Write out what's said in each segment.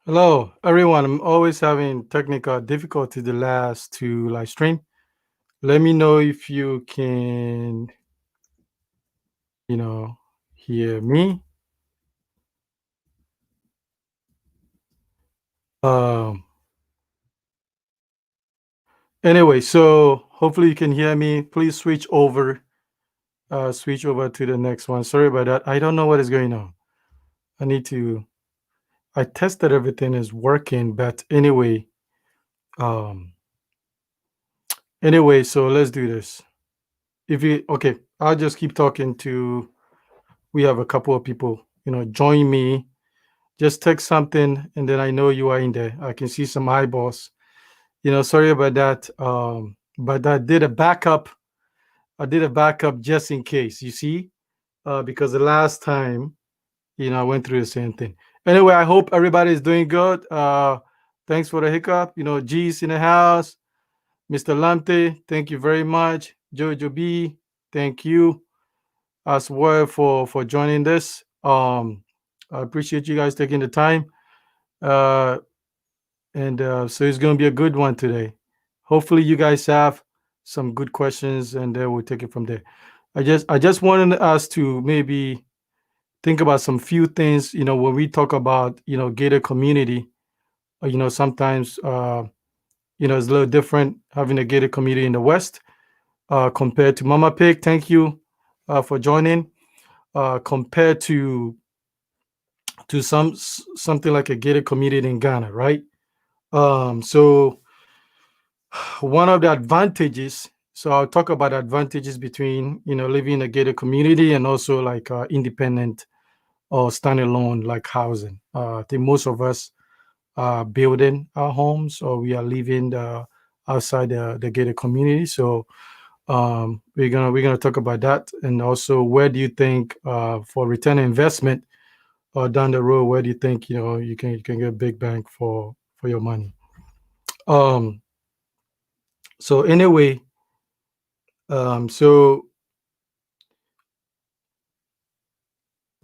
Hello, everyone. I'm always having technical difficulty the last two live stream. Let me know if you can, you know, hear me. Um, anyway, so hopefully you can hear me. Please switch over to the next one. Sorry about that. I don't know what is going on. I need to. I tested everything is working, but um, anyway, so let's do this. If you okay, I'll just keep talking to. We have a couple of people, join me. Just text something, and then I know you are in there. I can see some eyeballs. Sorry about that. But I did a backup. I did a backup just in case. You see, because the last time, I went through the same thing. Anyway, I hope everybody is doing good. Thanks for the hiccup. G's in the house. Mr. Lamte, thank you very much. Jojo B, thank you as well for joining this. I appreciate you guys taking the time. Uh, and so it's going to be a good one today. Hopefully, you guys have some good questions, and then we'll take it from there. I just wanted us to maybe think about some few things. When we talk about gated community, sometimes it's a little different having a gated community in the West compared to Mama Pig. Thank you for joining. Compared to something like a gated community in Ghana, right? So one of the advantages, so I'll talk about advantages between living in a gated community and also like independent or standalone like housing. I think most of us are building our homes or we are living outside the gated community. So we're gonna talk about that, and also where do you think for return on investment or down the road, where do you think you can get a big bang for your money. Um so anyway, so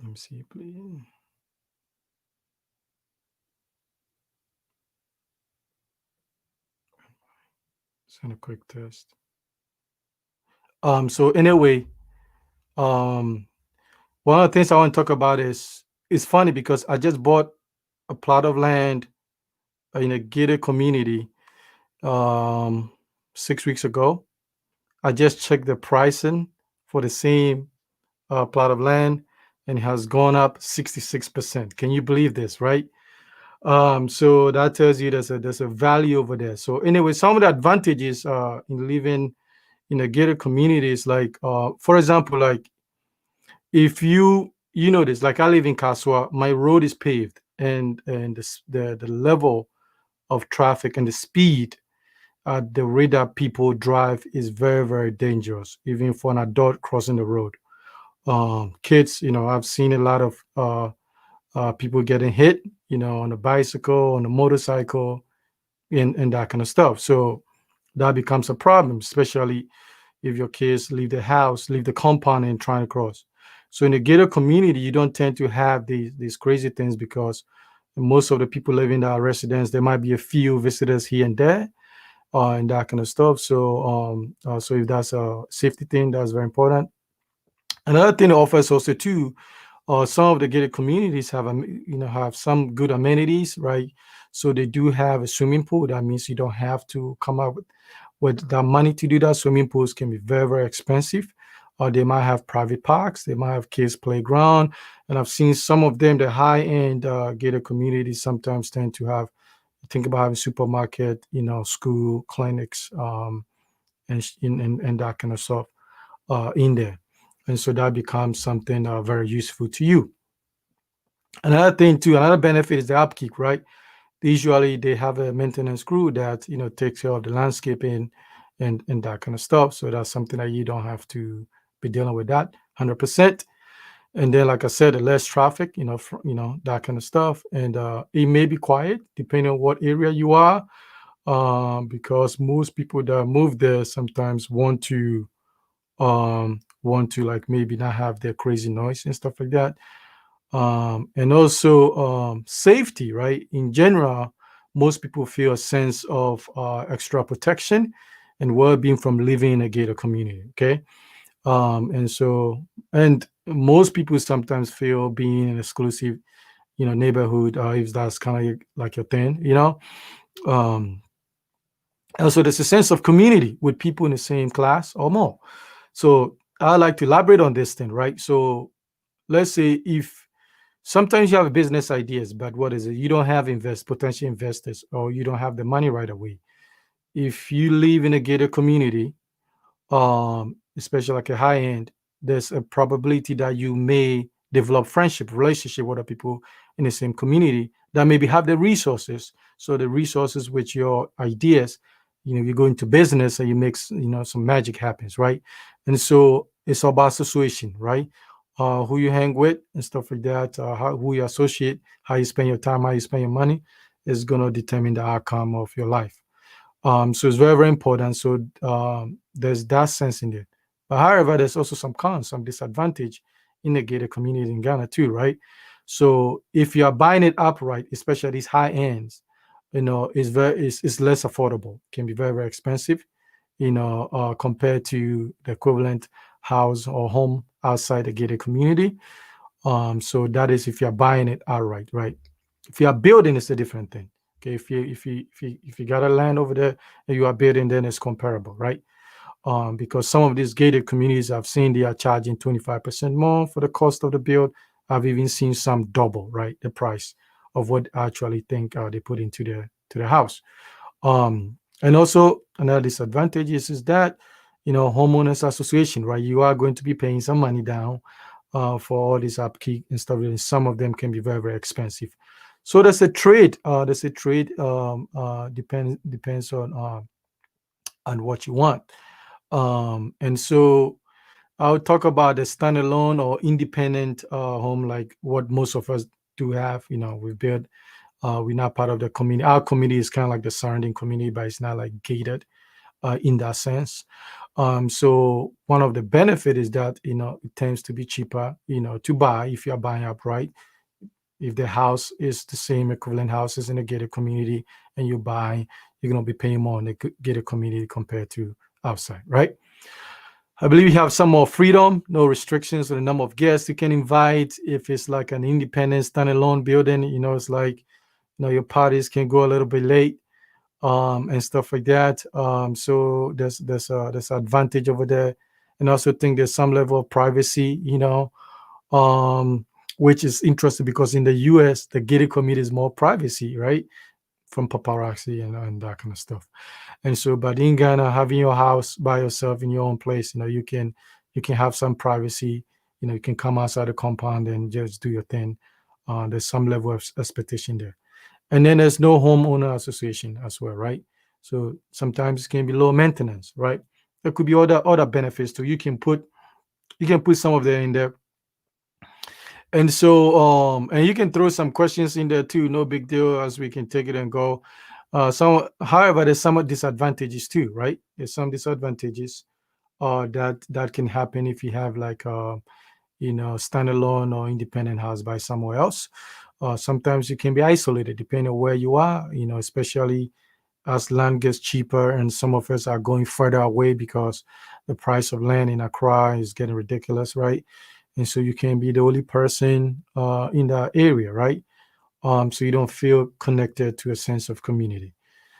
let me see, please. Send a quick test. So anyway, um, one of the things I want to talk about is it's funny because I just bought a plot of land in a gated community um 6 weeks ago. I just checked the pricing for the same plot of land, and it has gone up 66%. Can you believe this, right? So that tells you there's a value over there. So anyway, some of the advantages in living in a gated community is like, for example, like if you know this, like I live in Kaswa, my road is paved, and the level of traffic and the speed at the rate that people drive is very very dangerous, even for an adult crossing the road. Kids, I've seen a lot of people getting hit, on a bicycle, on a motorcycle, and that kind of stuff. So that becomes a problem, especially if your kids leave the house, leave the compound, and trying to cross. So in the gated community, you don't tend to have these crazy things because most of the people living in that residence, there might be a few visitors here and there, and that kind of stuff. So if that's a safety thing, that's very important. Another thing it offers also too, some of the gated communities have some good amenities, right? So they do have a swimming pool. That means you don't have to come up with the money to do that. Swimming pools can be very, very expensive. Or they might have private parks, they might have kids playground. And I've seen some of them, the high-end gated communities sometimes tend to have, think about having supermarket, school, clinics, and that kind of stuff in there. And so that becomes something very useful to you. Another thing too, another benefit is the upkeep, right? Usually they have a maintenance crew that takes care of the landscaping and that kind of stuff. So that's something that you don't have to be dealing with that 100%. And then, like I said, the less traffic, that kind of stuff. And it may be quiet depending on what area you are, because most people that move there sometimes want to like maybe not have their crazy noise and stuff like that. And also safety, right? In general, most people feel a sense of extra protection and well-being from living in a gated community. Okay, and so and most people sometimes feel being an exclusive, neighborhood, if that's kind of like your thing, Um, and so there's a sense of community with people in the same class or more. So I like to elaborate on this thing, right? So let's say if sometimes you have business ideas, but what is it? You don't have potential investors, or you don't have the money right away. If you live in a gated community, especially like a high end, there's a probability that you may develop friendship, relationship with other people in the same community that maybe have the resources. So the resources with your ideas, you go into business and you make some magic happens, right? And so it's all about association, right? Who you hang with and stuff like that, who you associate, how you spend your time, how you spend your money is going to determine the outcome of your life. So it's very, very important. So there's that sense in it. But however, there's also some cons, some disadvantage in the gated community in Ghana too, right? So if you are buying it outright, especially these high ends, it's less affordable. Can be very, very expensive, compared to the equivalent house or home outside the gated community. So that is if you're buying it outright, right? If you are building, it's a different thing. Okay, if you got a land over there and you are building, then it's comparable, right? Because some of these gated communities I've seen they are charging 25% more for the cost of the build. I've even seen some double, right, the price of what I actually think they put into the house. And also another disadvantage is that homeowners association, right? You are going to be paying some money down for all this upkeep and stuff. And some of them can be very, very expensive. So there's a trade. There's a trade. Depends on what you want. And so I'll talk about the standalone or independent home, like what most of us do have. We built. We're not part of the community. Our community is kind of like the surrounding community, but it's not like gated in that sense. So one of the benefit is that it tends to be cheaper, to buy if you're buying upright. If the house is the same equivalent houses in a gated community and you buy, you're gonna be paying more in the gated community compared to outside, right? I believe you have some more freedom, no restrictions on the number of guests you can invite. If it's like an independent standalone building, it's like your parties can go a little bit late and stuff like that. So there's advantage over there, and also think there's some level of privacy, um, which is interesting because in the U.S. the gated community is more privacy, right, from paparazzi and that kind of stuff. And so, but in Ghana, having your house by yourself in your own place, you can have some privacy. You can come outside the compound and just do your thing. There's some level of expectation there. And then there's no homeowner association as well, right? So sometimes it can be low maintenance, right? There could be other benefits too. You can put some of them in there. And so and you can throw some questions in there too. No big deal, as we can take it and go. However, there's some disadvantages too, right? There's some disadvantages that can happen if you have like standalone or independent house by somewhere else. Sometimes you can be isolated depending on where you are, especially as land gets cheaper and some of us are going further away because the price of land in Accra is getting ridiculous, right? And so you can be the only person in that area, right? So you don't feel connected to a sense of community.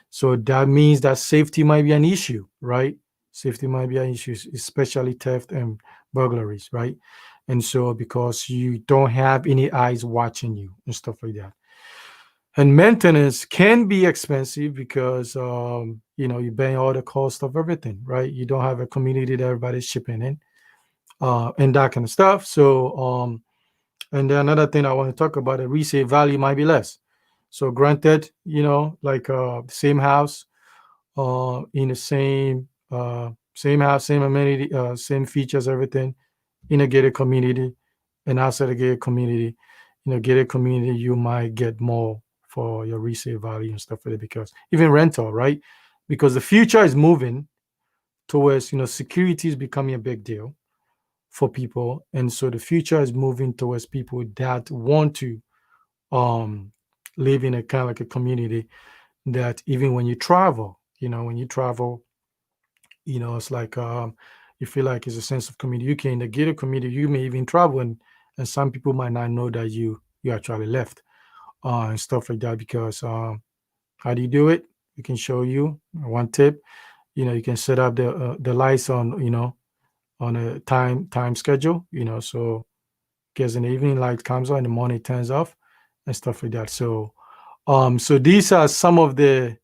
So that means that safety might be an issue, right? Safety might be an issue, especially theft and burglaries, right? And so because you don't have any eyes watching you and stuff like that. And maintenance can be expensive because you pay all the cost of everything, right? You don't have a community that everybody's chipping in, and that kind of stuff. So and then another thing I want to talk about, the resale value might be less. So granted, like the same house, in the same house, same amenity, same features, everything in a gated community and outside a gated community. In a gated community, you might get more for your resale value and stuff like that because even rental, right? Because the future is moving towards, security is becoming a big deal. for people. And so the future is moving towards people that want to um, live in a kind of like a community that even when you travel, when you travel, it's like you feel like it's a sense of community. You can in the gated community, you may even travel, and some people might not know that you actually left and stuff like that because how do you do it? We can show you one tip. You can set up the lights on on a time schedule. So because in the evening light comes on, in the morning it turns off, and stuff like that. So these are some of the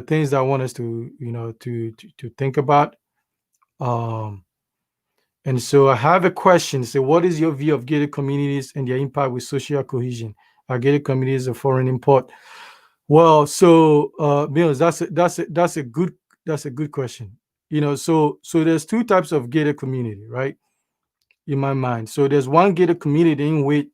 things that I want us to to think about. Um, and so I have a question. So, what is your view of gated communities and their impact with social cohesion? Are gated communities a foreign import? Well, so Mills, that's a good question. So there's two types of gated community, right? In my mind. So there's one gated community in which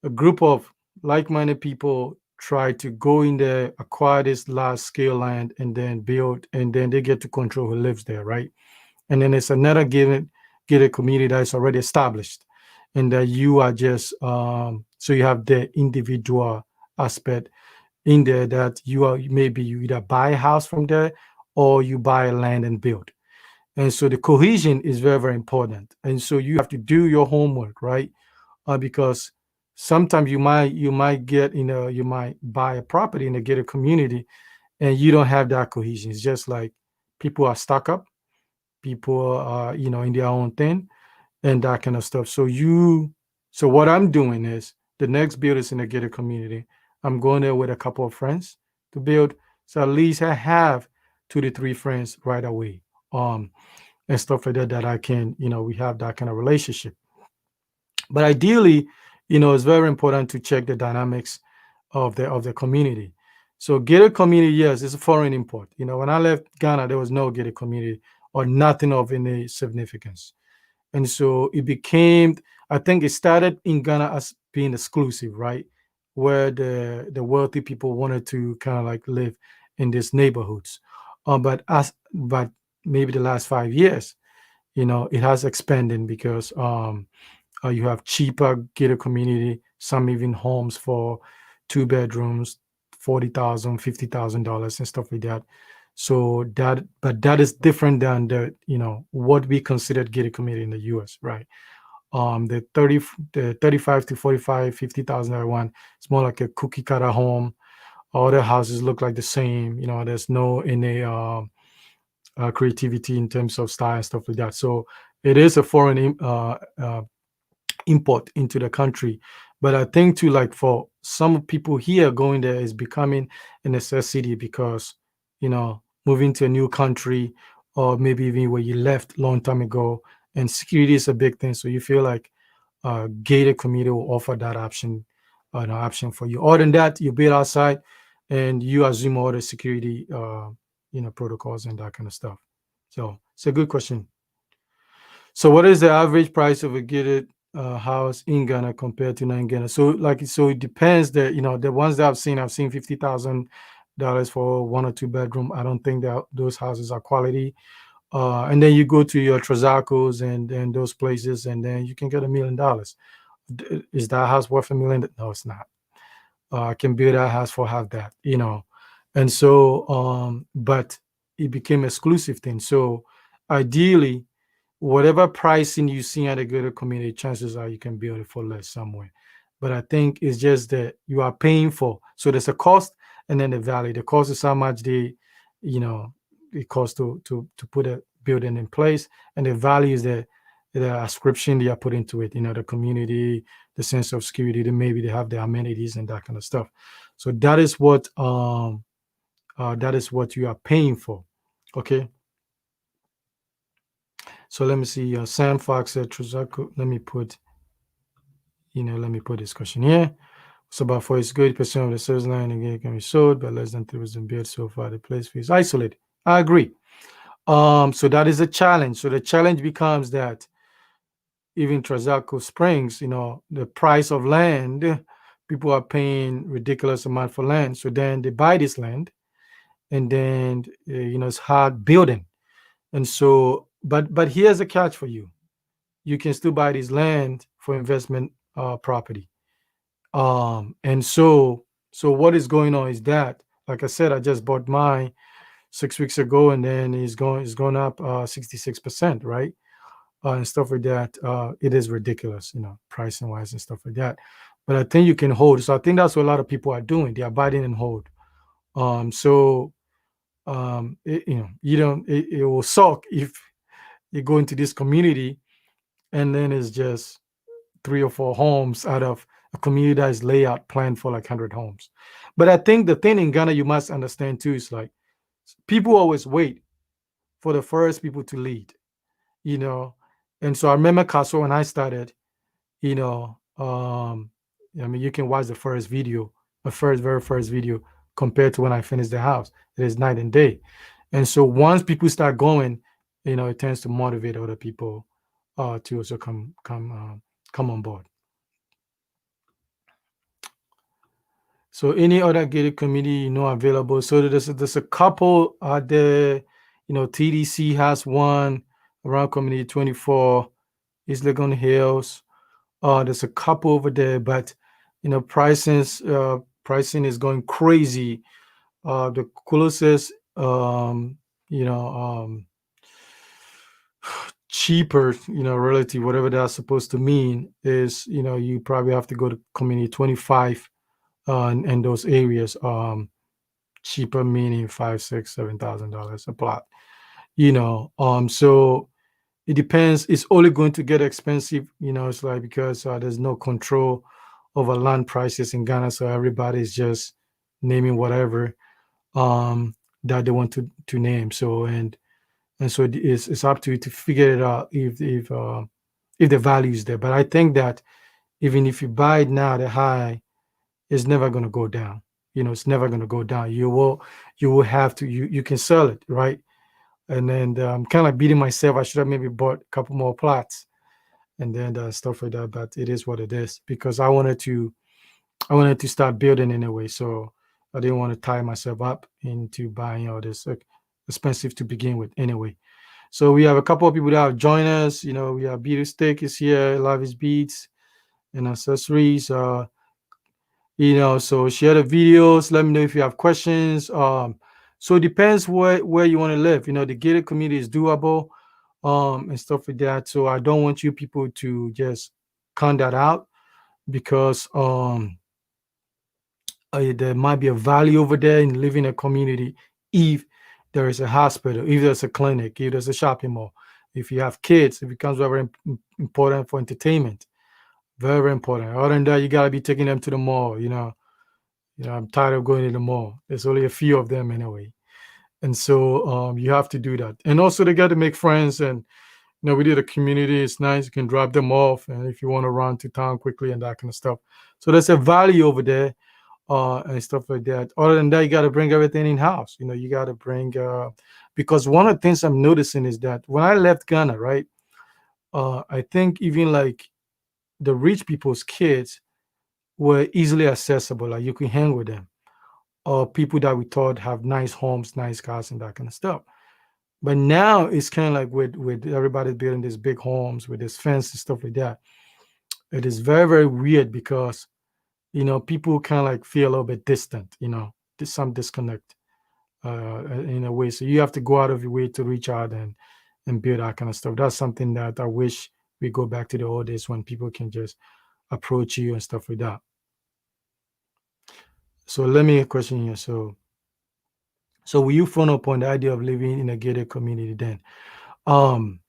a group of like-minded people try to go in there, acquire this large-scale land, and then build, and then they get to control who lives there, right? And then there's another gated community that is already established, and that you are just so you have the individual aspect in there that you either buy a house from there or you buy land and build. And so the cohesion is very, very important. And so you have to do your homework, right? Because sometimes you might get you might buy a property in a gated community and you don't have that cohesion. It's just like people are stuck up, people are in their own thing and that kind of stuff. So what I'm doing is the next build is in a gated community. I'm going there with a couple of friends to build. So at least I have 2 to 3 friends right away. Um and stuff like that I can, we have that kind of relationship. But ideally, it's very important to check the dynamics of the community. So gated community, yes, it's a foreign import. When I left Ghana, there was no gated community or nothing of any significance. And so it became, I think it started in Ghana as being exclusive, right? Where the wealthy people wanted to kind of like live in these neighborhoods. But maybe the last 5 years, it has expanded because you have cheaper gated community, some even homes for 2 bedrooms, 40,000, $50,000 and stuff like that. But that is different than what we consider gated community in the U.S. Right? The 35 to 45, 50,000 one, it's more like a cookie cutter home. All the houses look like the same. There's no any creativity in terms of style and stuff like that. So it is a foreign import into the country. But I think too, like for some people here, going there is becoming a necessity because, moving to a new country or maybe even where you left long time ago, and security is a big thing. So you feel like gated community will offer that option, an option for you. Other than that, you build outside and you assume all the security, protocols and that kind of stuff. So it's a good question. So what is the average price of a gated house in Ghana compared to non Ghana? So it depends. That the ones that I've seen $50,000 for 1 or 2 bedroom. I don't think that those houses are quality. And then you go to your Trazacos and those places, and then you can get $1 million. Is that house worth $1 million? No, it's not. I can build that house for half that. And so, but it became exclusive thing. So ideally, whatever pricing you see at a good community, chances are you can build it for less somewhere. But I think it's just that you are paying for. So there's a cost and then the value. The cost is how much you know, it costs to put a building in place, and the value is the ascription they are put into it. The community, the sense of security. Maybe they have the amenities and that kind of stuff. So that is what you are paying for. Okay. So let me see. Sam Fox said, Truzaco, let me put this question here. So about 40% of the sales line again can be sold, but less than 3% built so far. The place feels isolated. I agree. So that is a challenge. So the challenge becomes that even Trazaco Springs, the price of land, people are paying ridiculous amount for land. So then they buy this land, and then it's hard building. And so, but here's a catch for you. you can still buy this land for investment property. And so what is going on is that, like I said, I just bought mine 6 weeks ago, and then it's going up 66%, right? And stuff like that. It is ridiculous, pricing wise and stuff like that. But I think you can hold. So I think that's what a lot of people are doing. They are buying and hold. So you don't. It will suck if you go into this community and then it's just 3 or 4 homes out of a community that is layout planned for like 100 homes. But I think the thing in Ghana you must understand too is like people always wait for the first people to lead, you know. And so I remember Castle when I started, you know, I mean, you can watch the first video, the very first video compared to when I finished the house. It is night and day. And so once people start going, it tends to motivate other people to also come on board. So any other gated community available. So there's a couple out there. TDC has one around Community 24, East Legon Hills. There's a couple over there, but pricing is going crazy. The closest you know cheaper, relative, whatever that's supposed to mean, is you probably have to go to Community 25 in those areas. Cheaper meaning 5, 6, $7,000 a plot. So it depends. It's only going to get expensive. It's like because there's no control over land prices in Ghana, so everybody's just naming whatever that they want to name. So and so it's up to you to figure it out if the value is there. But I think that even if you buy it now, the high is never going to go down. It's never going to go down. You will have to, you can sell it, right? And then I'm kind of beating myself. I should have maybe bought a couple more plots and then stuff like that. But it is what it is, because I wanted to start building anyway. So I didn't want to tie myself up into buying all this expensive to begin with anyway. So we have a couple of people that have joined us. We have Beater Stick is here, Love is Beats and accessories. So share the videos. Let me know if you have questions. So it depends where you want to live. The gated community is doable, and stuff like that. So I don't want you people to just count that out, because there might be a value over there in living in a community if there is a hospital, if there's a clinic, if there's a shopping mall. If you have kids, it becomes very important for entertainment. Very, very important. Other than that, you gotta be taking them to the mall. I'm tired of going to the mall. There's only a few of them anyway. And so you have to do that. And also they got to make friends. And we did a community. It's nice. You can drop them off, and if you want to run to town quickly and that kind of stuff. So there's a value over there and stuff like that. Other than that, you got to bring everything in house. You got to bring because one of the things I'm noticing is that when I left Ghana, right, I think even like the rich people's kids were easily accessible. Like you can hang with them, or people that we thought have nice homes, nice cars, and that kind of stuff. But now it's kind of like with everybody building these big homes with this fence and stuff like that. It is very, very weird, because people kind of like feel a little bit distant. There's some disconnect in a way. So you have to go out of your way to reach out and build that kind of stuff. That's something that I wish we go back to the old days, when people can just approach you and stuff like that. So let me question you. So will you frown upon the idea of living in a gated community then? Um,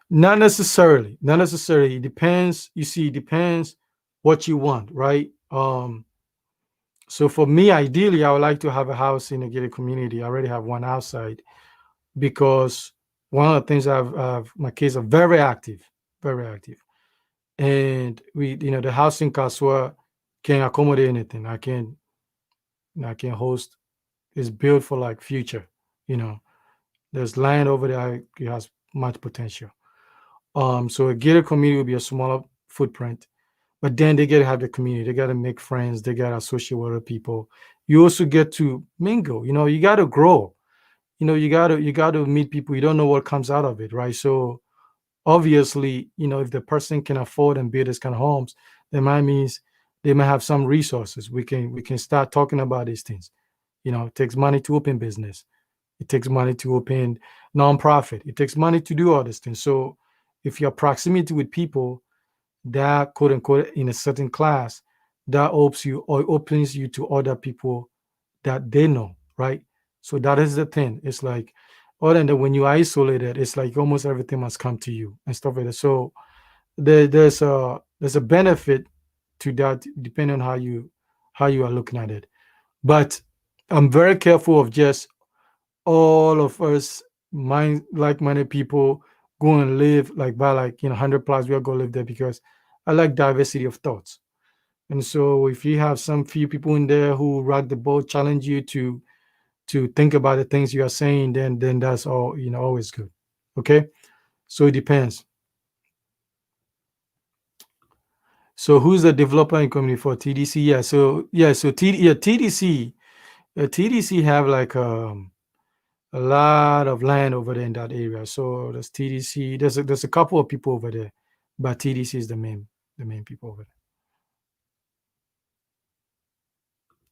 Not necessarily. Not necessarily. It depends. You see, it depends what you want, right? So for me, ideally, I would like to have a house in a gated community. I already have one outside, because one of the things my kids are very active, and the house in Kaswa can accommodate anything. I can host. It's built for like future. There's land over there. It has much potential. So a gated community will be a smaller footprint, but then they got to have the community. They got to make friends. They got to associate with other people. You also get to mingle. You got to grow. You got to meet people. You don't know what comes out of it, right? So Obviously, if the person can afford and build this kind of homes, that might means they might have some resources. We can start talking about these things. It takes money to open business. It takes money to open nonprofit. It takes money to do all these things. So if your proximity with people that quote unquote in a certain class, that opens you to other people that they know, right? So that is the thing. It's like other than that, when you isolate it, it's like almost everything must come to you and stuff like that. So there's a benefit to that depending on how you are looking at it. But I'm very careful of just all of us mind like-minded people go and live like by 100 plus, we'll go live there because I like diversity of thoughts. And so if you have some few people in there who rock the boat, challenge you to think about the things you are saying, then that's all, always good. Okay. So it depends. So who's the developer in community for TDC? So TDC have like a lot of land over there in that area. So there's TDC. There's a couple of people over there, but TDC is the main people over there.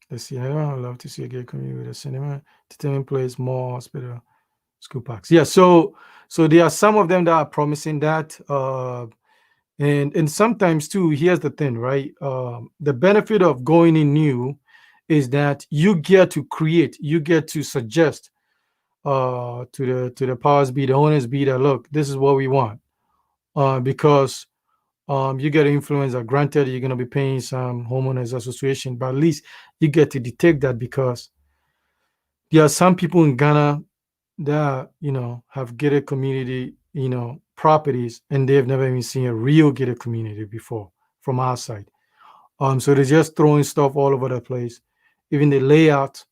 Let's see. I would love to see a gay community with a cinema, entertainment place, mall, hospital, school parks. Yeah. So there are some of them that are promising that. And sometimes too. Here's the thing, right? The benefit of going in new is that you get to create, you get to suggest to the powers be, the owners be, that look, this is what we want. Because you get influence. Granted, you're gonna be paying some homeowners association, but at least you get to detect that because there are some people in Ghana that have gated community properties, and they've never even seen a real gated community before from outside. So they're just throwing stuff all over the place. Even the layout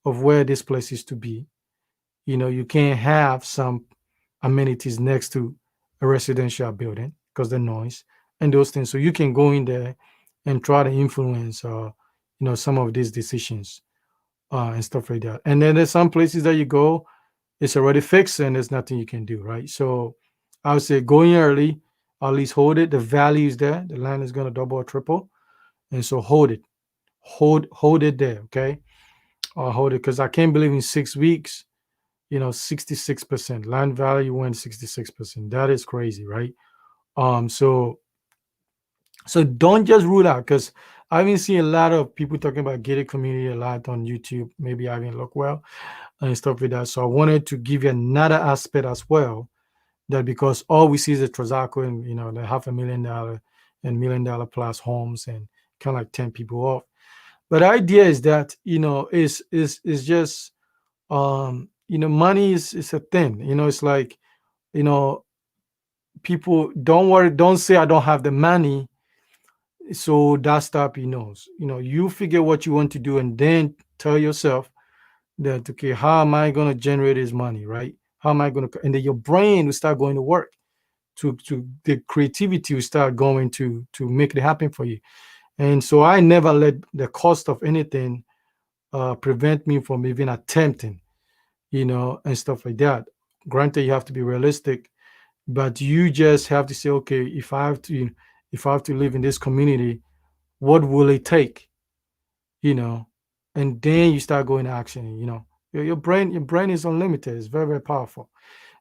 of where this place is to be, you can't have some amenities next to a residential building because the noise and those things. So you can go in there and try to influence, some of these decisions and stuff like that. And then there's some places that you go, it's already fixed and there's nothing you can do, right? So I would say going early, at least hold it. The value is there. The land is going to double or triple, and so hold it, hold it there, okay? Hold it, because I can't believe in 6 weeks 66% land value went 66%. That is crazy, right? So don't just rule out, because I've been seeing a lot of people talking about gated community a lot on YouTube. Maybe I haven't looked well and stuff like that. So I wanted to give you another aspect as well, that because all we see is the Trozaco and the $500,000 and $1 million plus homes and kind of like 10 people off. But the idea is that is just money is a thing. It's like, you know people, don't worry, don't say I don't have the money, so that stop your nose. You figure what you want to do, and then tell yourself that, okay, how am I going to generate this money, right? How am I going to, and then your brain will start going to work, to the creativity will start going to make it happen for you. And so I never let the cost of anything prevent me from even attempting, and stuff like that. Granted, you have to be realistic, but you just have to say, okay, if I have to live in this community, what will it take? you know and then you start going to action. Your brain is unlimited. It's very, very powerful.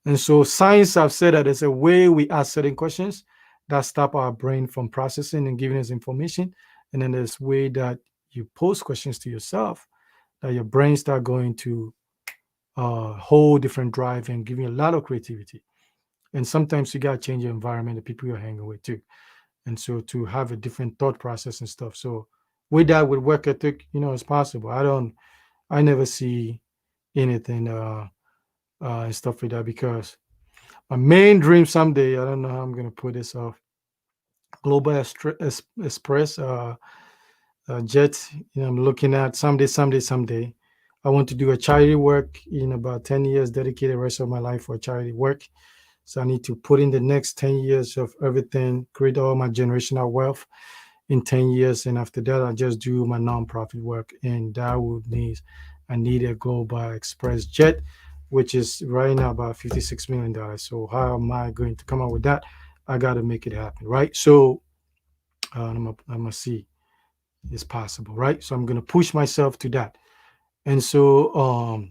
And so science have said that there's a way we ask certain questions that stop our brain from processing and giving us information, and then there's way that you pose questions to yourself that your brain start going to a whole different drive and giving you a lot of creativity. And sometimes you got to change your environment, the people you're hanging with too, and so to have a different thought process and stuff. So with that, with work ethic, it's possible. I never see anything and stuff like that, because my main dream someday, I don't know how I'm gonna put this off, global express jet. I'm looking at someday. I want to do a charity work in about 10 years, dedicate the rest of my life for charity work. So I need to put in the next 10 years of everything, create all my generational wealth in 10 years. And after that, I just do my nonprofit work. And that would need, I need a global express jet which is right now about $56 million. So how am I going to come up with that? I got to make it happen, right? So I'm gonna see it's possible, right? So I'm gonna push myself to that, and so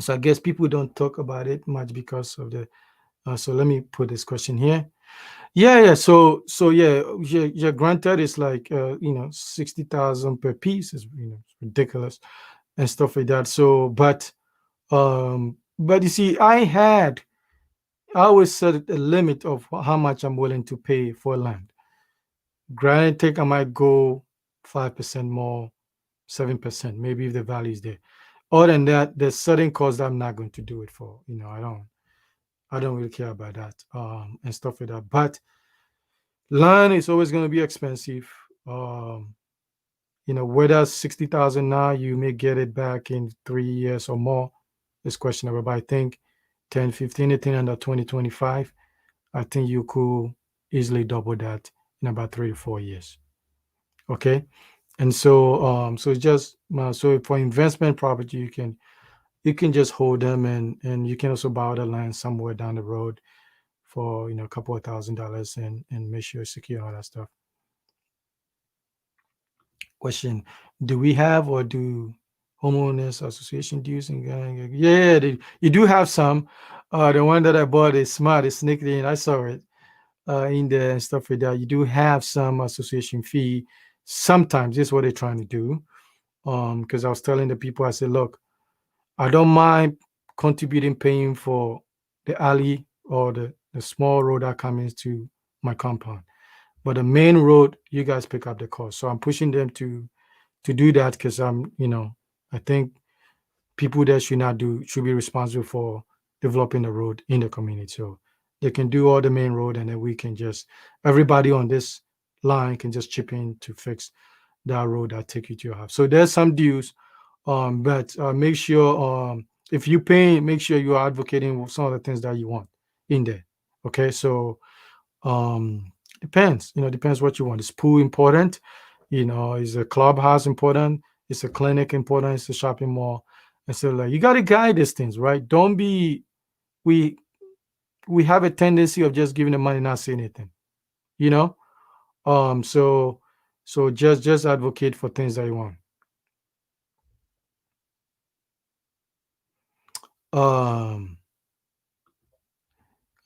I guess people don't talk about it much because of the. So let me put this question here. Yeah. So yeah. Granted, it's like 60,000 per piece is ridiculous and stuff like that. So, but you see, I always set a limit of how much I'm willing to pay for land. Granted, I might go 5% more, 7%, maybe if the value is there. Other than that, there's certain costs I'm not going to do it for. I don't really care about that and stuff like that. But land is always going to be expensive. Um, whether 60,000 now, you may get it back in 3 years or more. It's questionable. But I think 10, 15, anything under 2025, I think you could easily double that in about 3 to 4 years. Okay. And so it's just so for investment property, you can just hold them, and you can also buy the land somewhere down the road for a couple of $1,000 and make sure it's secure and all that stuff. Question: do we have or do homeowners association dues? And yeah, you do have some. The one that I bought is smart. It's sneaked in. I saw it in there and stuff like that. You do have some association fee. Sometimes this is what they're trying to do. Because I was telling the people, I said, look, I don't mind contributing, paying for the alley or the small road that comes into my compound. But the main road, you guys pick up the cost. So I'm pushing them to do that because I think people that should be responsible for developing the road in the community. So they can do all the main road, and then we can just everybody on this line can just chip in to fix that road that take you to your house. So there's some dues, but make sure if you pay, make sure you are advocating some of the things that you want in there. Okay, so depends what you want. Is pool important? Is a clubhouse important? Is a clinic important? Is a shopping mall? And so like you got to guide these things, right? Don't be we we have a tendency of just giving the money, not saying anything. You know, so just advocate for things that you want. Um,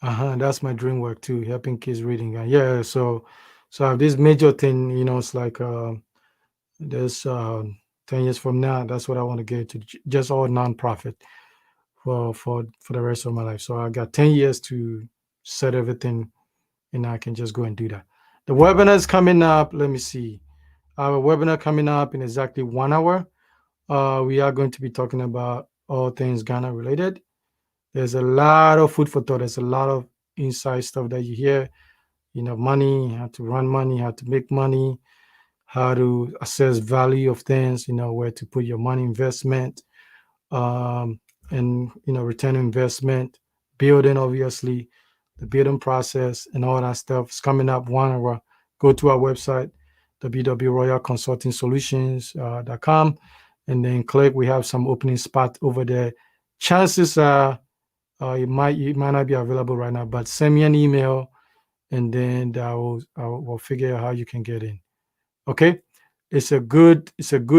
that's my dream work too, helping kids reading. Yeah, so I have this major thing. It's like there's 10 years from now. That's what I want to get to, just all nonprofit for the rest of my life. So I got 10 years to set everything, and I can just go and do that. The webinar is coming up. Let me see. Our webinar coming up in exactly 1 hour. We are going to be talking about all things Ghana related. There's a lot of food for thought. There's a lot of inside stuff that you hear. Money, how to run money, how to make money, how to assess value of things. Where to put your money, investment, um, and return on investment, building, obviously, the building process and all that stuff is coming up 1 hour. Go to our website, www.royalconsultingsolutions.com, and then click. We have some opening spot over there. Chances are it might not be available right now, but send me an email, and then I will figure out how you can get in. Okay, it's a good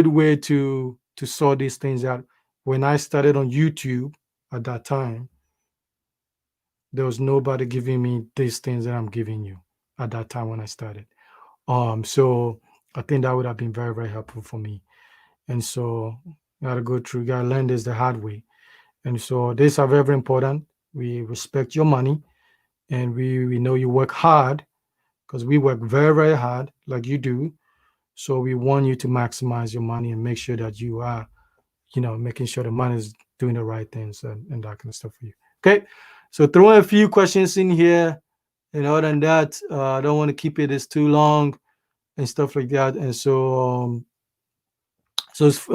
way to sort these things out. When I started on YouTube at that time, there was nobody giving me these things that I'm giving you at that time when I started. So I think that would have been very, very helpful for me. And so gotta go through, gotta learn this the hard way. And so these are very, very important. We respect your money, and we know you work hard because we work very, very hard like you do. So we want you to maximize your money and make sure that you are, making sure the money is doing the right things and that kind of stuff for you. Okay. So throw in a few questions in here. And other than that, I don't want to keep it as too long and stuff like that. And so it's,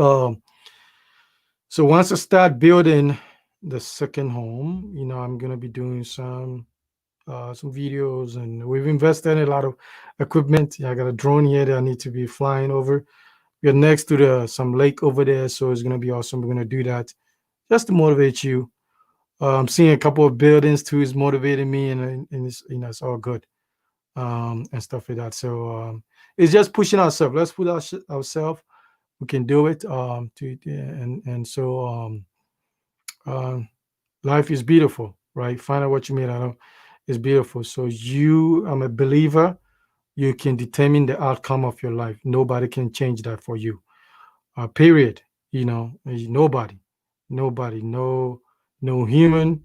so once I start building the second home, I'm gonna be doing some videos, and we've invested in a lot of equipment. Yeah, I got a drone here that I need to be flying over. We're next to the some lake over there, so it's gonna be awesome. We're gonna do that just to motivate you. I'm seeing a couple of buildings too is motivating me, and it's, it's all good, and stuff like that. So it's just pushing ourselves. Let's put ourselves. We can do it. And so um, life is beautiful, right? Find out what you made out of. It's beautiful. So I'm a believer. You can determine the outcome of your life. Nobody can change that for you. Period. Nobody, nobody, no human,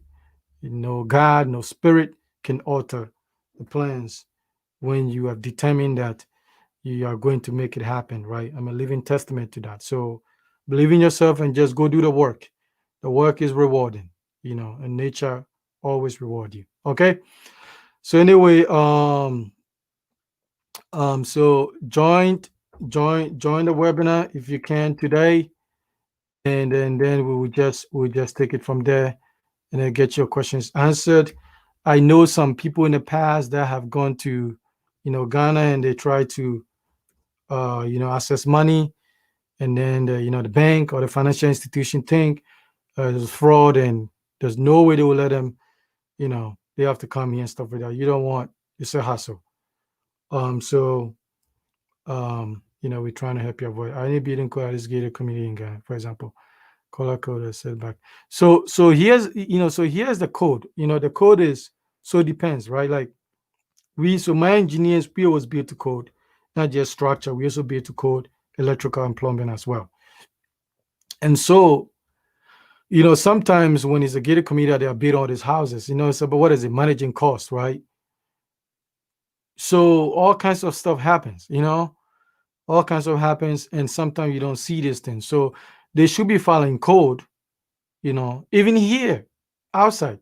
no God, no spirit can alter the plans when you have determined that you are going to make it happen, right? I'm a living testament to that. So believe in yourself and just go do the work. The work is rewarding, and nature always reward you. Okay. So anyway, so join the webinar if you can today, and then we'll just take it from there and then get your questions answered. I know some people in the past that have gone to, Ghana, and they try to, access money, and then the bank or the financial institution think there's fraud, and there's no way they will let them. They have to come here and stuff like that. You don't want. It's a hassle. So we're trying to help you avoid any building code at this gated community in Ghana, for example. Color code or setback. So here's the code. The code is, so it depends, right? Like my engineers, we always build to code, not just structure. We also build to code electrical and plumbing as well. And so, sometimes when it's a gated community, they are building all these houses, so, but what is it? Managing cost, right? So all kinds of stuff happens, all kinds of happens, and sometimes you don't see these things. So they should be following code, even here outside.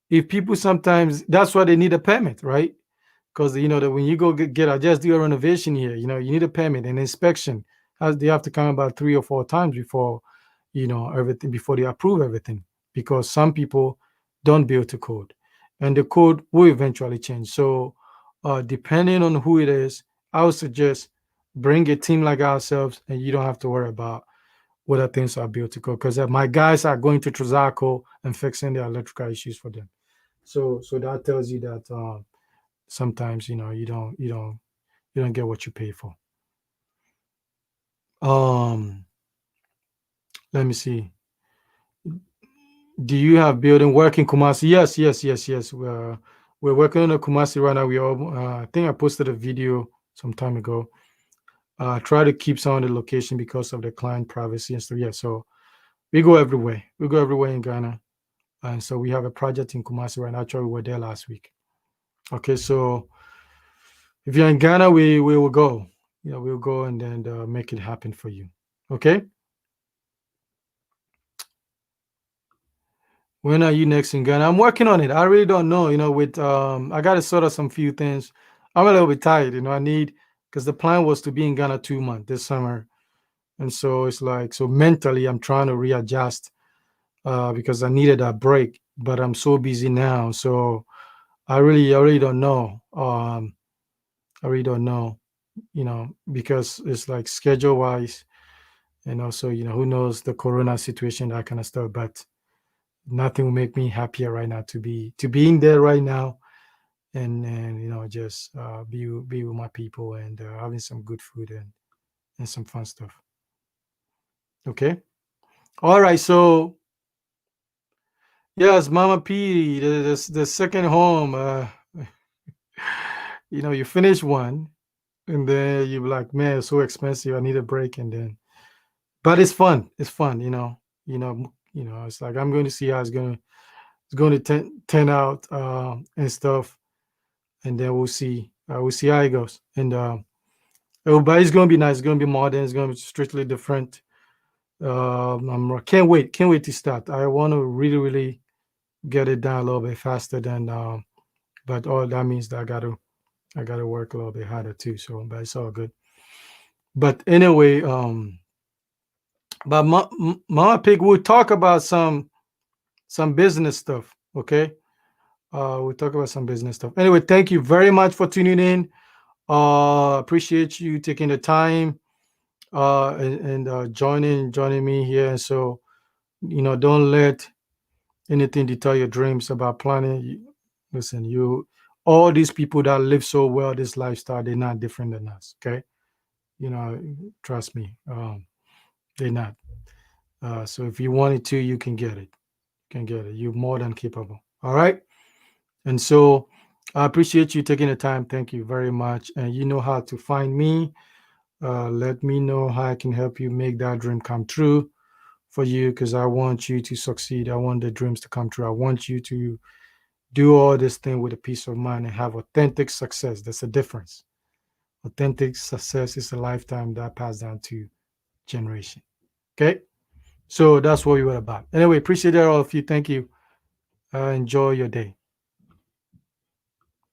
If people sometimes, that's why they need a permit, right? Because that when you go just do a renovation here, you need a permit and inspection. They have to come about 3 or 4 times before, everything, before they approve everything, because some people don't build to code, and the code will eventually change. So depending on who it is, I would suggest bring a team like ourselves, and you don't have to worry about whether things are built to code, because my guys are going to Trazaco and fixing the electrical issues for them. So that tells you that sometimes you don't get what you pay for. Um, Let me see. Do you have building work in Kumasi? Yes, yes, yes, yes. We're working on a Kumasi right now. I think I posted a video some time ago. Try to keep some of the location because of the client privacy and stuff. Yeah, so we go everywhere. We go everywhere in Ghana, and so we have a project in Kumasi right now. Actually, we were there last week. Okay, so if you're in Ghana, we will go. We'll go and then make it happen for you. Okay. When are you next in Ghana? I'm working on it. I really don't know. With I got to sort out some few things. I'm a little bit tired. I need, because the plan was to be in Ghana 2 months this summer, and so it's like, so mentally I'm trying to readjust because I needed that break, but I'm so busy now. So I really don't know. I really don't know. Because it's like schedule wise, and also who knows the corona situation, that kind of stuff. But nothing will make me happier right now to be in there right now, and just be with my people, and having some good food, and some fun stuff. Okay. All right. So yes, Mama P, the second home. You finish one, and then you're like, man, it's so expensive. I need a break, and then, but it's fun. It's fun. It's like I'm going to see how it's going to turn out, and stuff, and then we'll see how it goes. And but it's going to be nice. It's going to be modern. It's going to be strictly different. Can't wait to start. I want to really, really get it done a little bit faster than. But all that means that I gotta work a little bit harder too. So, but it's all good. But anyway, but Mama Pig, we'll talk about some business stuff. Okay. We'll talk about some business stuff. Anyway, thank you very much for tuning in. Appreciate you taking the time and joining me here. And so Don't let anything deter your dreams about planning. Listen, all these people that live so well this lifestyle, they're not different than us. Okay, you know, trust me, they're not. So if you wanted to, you can get it. Can get it. You're more than capable. All right. And so I appreciate you taking the time. Thank you very much. And you know how to find me. Let me know how I can help you make that dream come true for you, because I want you to succeed. I want the dreams to come true. I want you to do all this thing with a peace of mind and have authentic success. That's a difference. Authentic success is a lifetime that passed down to generation. Okay. So that's what we were about. Anyway, appreciate it, all of you. Thank you. Enjoy your day.